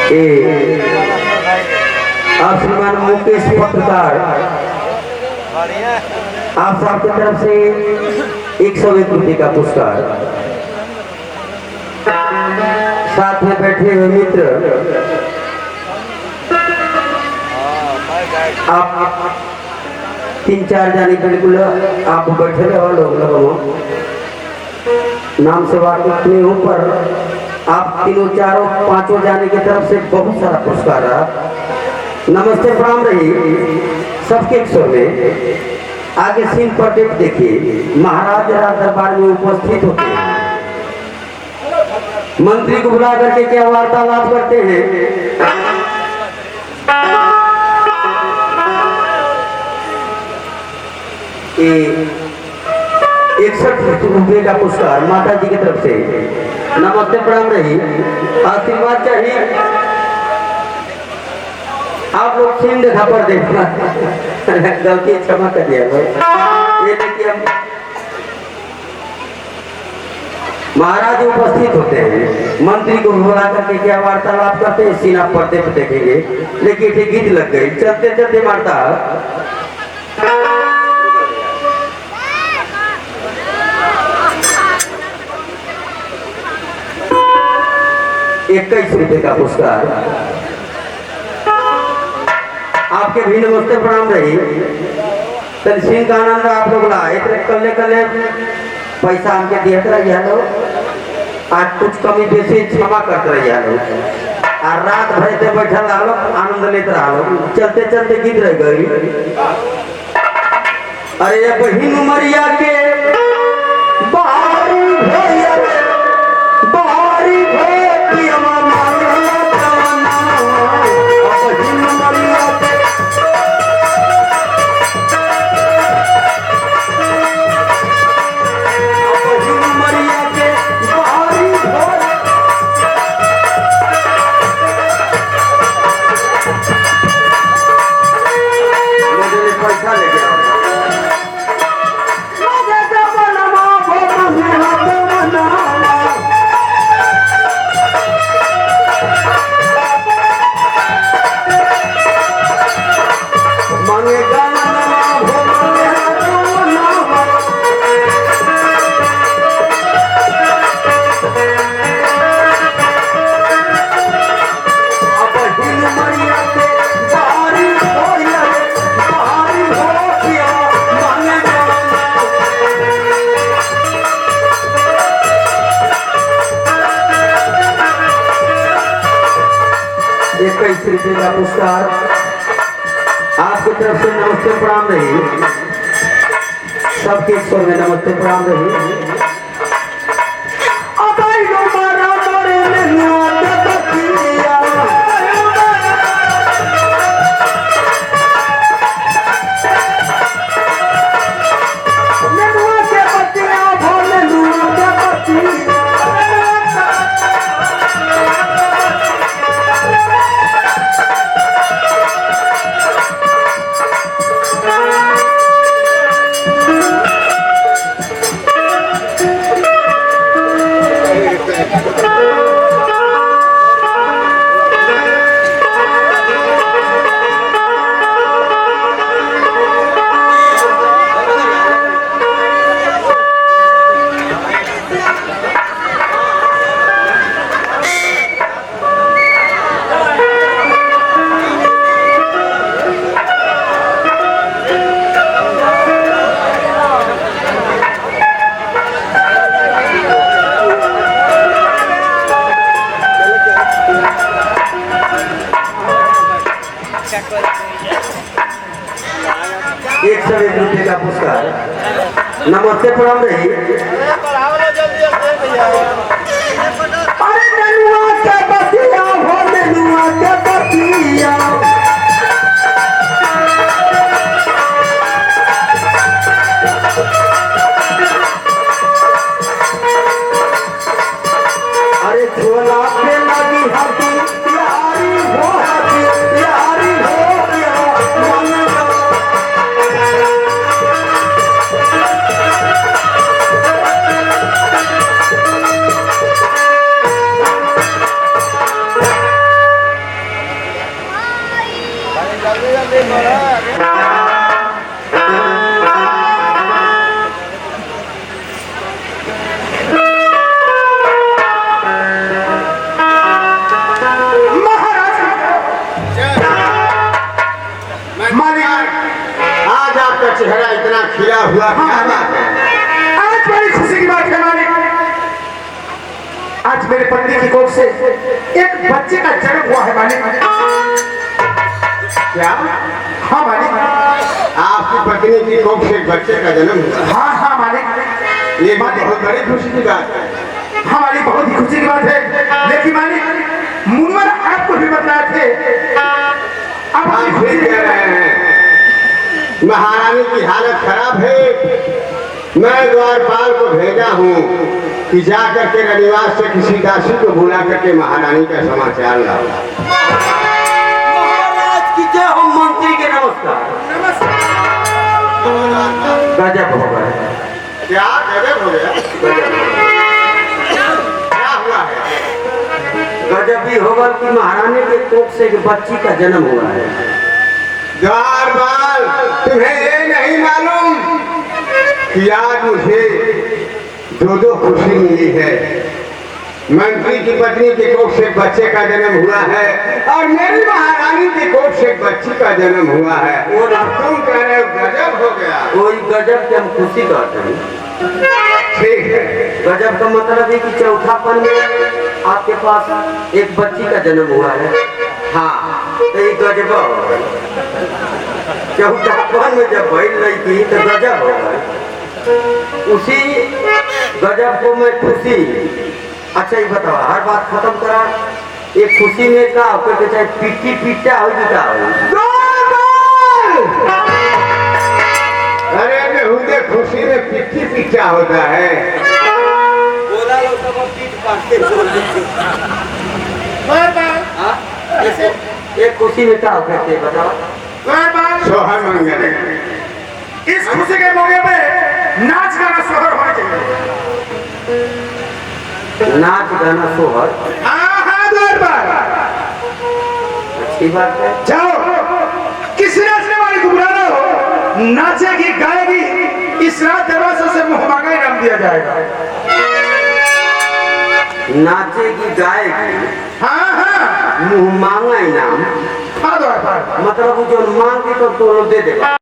आप श्रीमान मुकेश पत्रकार आप सबकी तरफ से 101 रुपये का पुरस्कार। साथ में बैठे हुए मित्र आप 3-4 जाने बिल्कुल आप बैठे रहे लोग नाम से वाकिफ नहीं हूँ, पर आप 3-4-5 जाने की तरफ से बहुत सारा पुरस्कार रहा। नमस्ते प्रणाम रही सबके स्वर में। आगे सीन पर देखिए, महाराज राज दरबार में उपस्थित होते हैं, मंत्री को बुला करके क्या वार्तालाप करते हैं। 61 रुपये का पुरस्कार माता जी की तरफ से। नमस्ते प्रणाम रही, आशीर्वाद चाहिए। आप लोग सीन देखा पर देखना गलती क्षमा कर दिया भाई। ये देखिए महाराज उपस्थित होते हैं, मंत्री को बुला करके क्या वार्तालाप करते हैं, सीन आप पर्दे पर देखेंगे। लेकिन गीत लग गई, चलते चलते मारता 21 रुपये का पुरस्कार। आपके भी नमस्ते प्रणाम रही। सिंह का आनंद आप लोग लाए कल पैसा हमके दिए लो, आज कुछ कमी बेसी क्षमा करते रहिए लो, और रात भर से बैठल रहो आनंद लेते रहो। चलते चलते गीत रह गई। अरे ये बहिन उमरिया के बाहरी भैया बाहरी भैया रुपये का पुरस्कार आपकी तरफ से। नमस्ते प्रणाम रही सबके स्वर में, नमस्ते प्रणाम रही। ₹101 का पुरस्कार। नमस्ते प्रणाम रही। अरे ननुआ के बतिया हो, ननुआ के बतिया अरे झोला पे लगी हाथी यारी हो, हाथी यारी हो हुआ? क्या बात है? आज बड़ी खुशी की बात है मालिक। आज मेरे पत्नी की कोख से एक बच्चे का जन्म हुआ है मालिक। क्या? हाँ मालिक। आपकी पत्नी की कोख से एक बच्चे का जन्म हुआ? हाँ हाँ मालिक। ये बहुत बड़ी खुशी की बात है। हाँ मालिक, बहुत ही खुशी की बात है। लेकिन मालिक मुनवर आपको भी बताए थे आप हाँ, अपनी खुशी ठीक कह रहे हैं। महारानी की हालत खराब है। मैं द्वारपाल को भेजा हूँ कि जाकर के रनिवास से किसी दासी को बुला करके महारानी का समाचार लाओ। महाराज की जय हो। मंत्री के नमस्कार। गजब हो गया। क्या गजब हो गया? क्या हुआ है? गजब भी होगा कि महारानी के कोख से एक बच्ची का जन्म हुआ है। द्वारपाल, तुम्हें ये नहीं मालूम कि आज मुझे दो खुशी मिली है। मंत्री की पत्नी के कोख से एक बच्चे का जन्म हुआ है और मेरी महारानी के कोख से एक बच्ची का जन्म हुआ है। और तुम कह रहे हो गजब हो गया। कोई गजब के हम खुशी कहते हैं। ठीक है। गजब का मतलब है कि चौथापन में आपके पास एक बच्ची का जन्म हुआ है। हाँ, तो ये गजब होगा। चौथापन में जब भइल नहीं थी तो गजब होगा। उसी गजब को मैं खुशी। अच्छा ये बताओ, हर बात खत्म करा। एक खुशी में का आपके चाहे पिट्टी पिट्टा हो जुटा हो। अरे बेहुदे खुशी में पिट्ठी पिट्टा होता है। बोला लो सब पीठ काटते एक खुशी में क्या करते बताओ। सोहर मंगल। इस खुशी के मौके पे नाच गाना सोहर होना चाहिए। नाच गाना सोहर अच्छी बात है। जाओ किसी नाचने वाली को बुला लो, नाचेगी गाएगी, इस रात दरवाजे से मुंह मांगा इनाम दिया जाएगा। नाचेगी गाएगी, हाँ हाँ मुंह मांगा इनाम। हाँ, मतलब जो मांग के तो दे देगा।